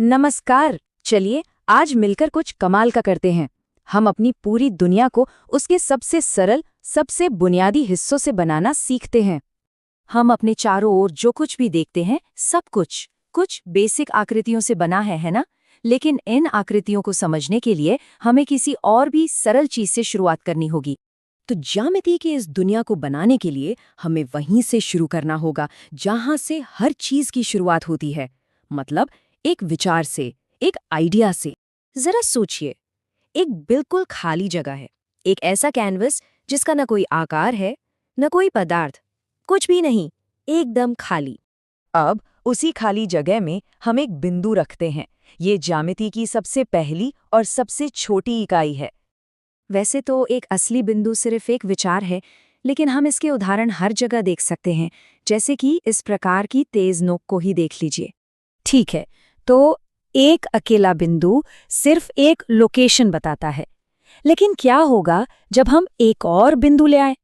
नमस्कार। चलिए आज मिलकर कुछ कमाल का करते हैं। हम अपनी पूरी दुनिया को उसके सबसे सरल, सबसे बुनियादी हिस्सों से बनाना सीखते हैं। हम अपने चारों ओर जो कुछ भी देखते हैं, सब कुछ बेसिक आकृतियों से बना है ना? लेकिन इन आकृतियों को समझने के लिए हमें किसी और भी सरल चीज से शुरुआत करनी होगी। तो ज्यामिति की इस दुनिया को बनाने के लिए हमें वहीं से शुरू करना होगा जहां से हर चीज की शुरुआत होती है। मतलब एक विचार से, एक आइडिया से। जरा सोचिए, एक बिल्कुल खाली जगह है, एक ऐसा कैनवस जिसका न कोई आकार है, न कोई पदार्थ, कुछ भी नहीं, एकदम खाली। अब उसी खाली जगह में हम एक बिंदु रखते हैं। ये ज्यामिति की सबसे पहली और सबसे छोटी इकाई है। वैसे तो एक असली बिंदु सिर्फ एक विचार है, लेकिन हम इसके उदाहरण हर जगह देख सकते हैं, जैसे कि इस प्रकार की तेज नोक को ही देख लीजिए। ठीक है, तो एक अकेला बिंदु सिर्फ एक लोकेशन बताता है, लेकिन क्या होगा जब हम एक और बिंदु ले आए?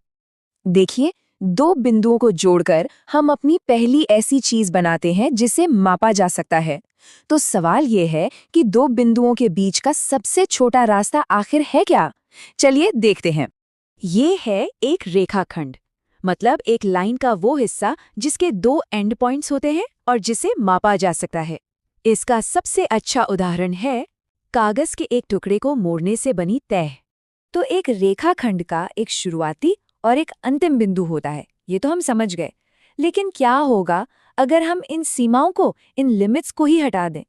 देखिए, दो बिंदुओं को जोड़कर हम अपनी पहली ऐसी चीज बनाते हैं जिसे मापा जा सकता है। तो सवाल ये है कि दो बिंदुओं के बीच का सबसे छोटा रास्ता आखिर है क्या? चलिए देखते हैं। ये है एक रेखाखंड, मतलब एक लाइन का वो हिस्सा जिसके दो एंड पॉइंट्स होते हैं और जिसे मापा जा सकता है। इसका सबसे अच्छा उदाहरण है कागज के एक टुकड़े को मोड़ने से बनी तह। तो एक रेखाखंड का एक शुरुआती और एक अंतिम बिंदु होता है, ये तो हम समझ गए। लेकिन क्या होगा अगर हम इन सीमाओं को, इन लिमिट्स को ही हटा दें?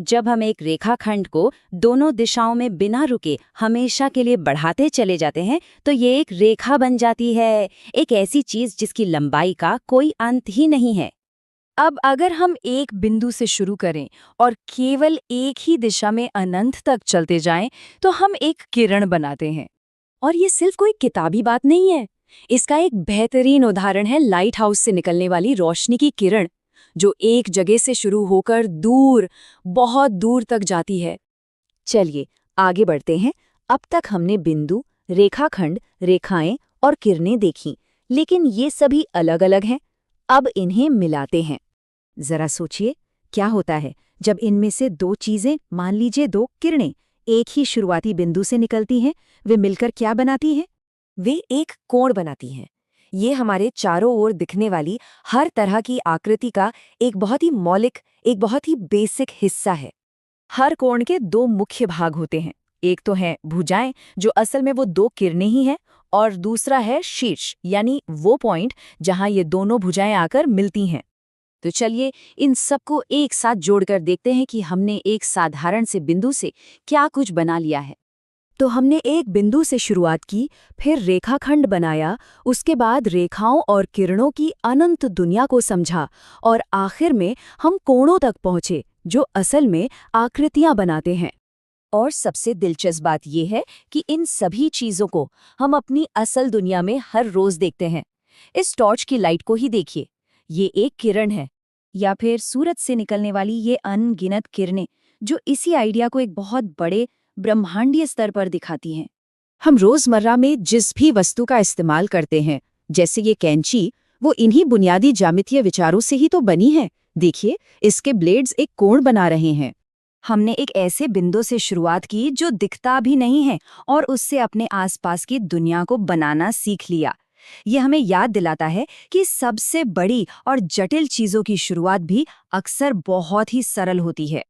जब हम एक रेखाखंड को दोनों दिशाओं में बिना रुके हमेशा के लिए बढ़ाते चले जाते हैं, तो ये एक रेखा बन जाती है, एक ऐसी चीज जिसकी लंबाई का कोई अंत ही नहीं है। अब अगर हम एक बिंदु से शुरू करें और केवल एक ही दिशा में अनंत तक चलते जाएं, तो हम एक किरण बनाते हैं। और ये सिर्फ कोई किताबी बात नहीं है। इसका एक बेहतरीन उदाहरण है लाइट हाउस से निकलने वाली रोशनी की किरण, जो एक जगह से शुरू होकर दूर, बहुत दूर तक जाती है। चलिए आगे बढ़ते हैं। अब तक हमने बिंदु, रेखाखंड, रेखाएं और किरणें देखी, लेकिन ये सभी अलग-अलग हैं। अब इन्हें मिलाते हैं। जरा सोचिए, क्या होता है जब इनमें से दो चीजें, मान लीजिए दो किरणें, एक ही शुरुआती बिंदु से निकलती हैं? वे मिलकर क्या बनाती हैं? वे एक कोण बनाती हैं। ये हमारे चारों ओर दिखने वाली हर तरह की आकृति का एक बहुत ही मौलिक, एक बहुत ही बेसिक हिस्सा है। हर कोण के दो मुख्य भाग होते हैं। एक तो है भुजाएं, जो असल में वो दो किरणें ही हैं, और दूसरा है शीर्ष, यानी वो पॉइंट जहां ये दोनों भुजाएं आकर मिलती हैं। तो चलिए इन सबको एक साथ जोड़कर देखते हैं कि हमने एक साधारण से बिंदु से क्या कुछ बना लिया है। तो हमने एक बिंदु से शुरुआत की, फिर रेखाखंड बनाया, उसके बाद रेखाओं और किरणों की अनंत दुनिया को समझा, और आखिर में हम कोणों तक पहुंचे, जो असल में आकृतियां बनाते हैं। और सबसे दिलचस्प बात यह है कि इन सभी चीजों को हम अपनी असल दुनिया में हर रोज देखते हैं। इस टॉर्च की लाइट को ही देखिए, ये एक किरण है, या फिर सूरज से निकलने वाली ये अनगिनत किरणें, जो इसी आइडिया को एक बहुत बड़े ब्रह्मांडीय स्तर पर दिखाती हैं। हम रोजमर्रा में जिस भी वस्तु का इस्तेमाल करते हैं, जैसे ये कैंची, वो इन्हीं बुनियादी ज्यामितीय विचारों से ही तो बनी है। देखिए, इसके ब्लेड्स एक कोण बना रहे हैं। हमने एक ऐसे बिंदु से शुरुआत की जो दिखता भी नहीं है, और उससे अपने आसपास की दुनिया को बनाना सीख लिया। ये हमें याद दिलाता है कि सबसे बड़ी और जटिल चीजों की शुरुआत भी अक्सर बहुत ही सरल होती है।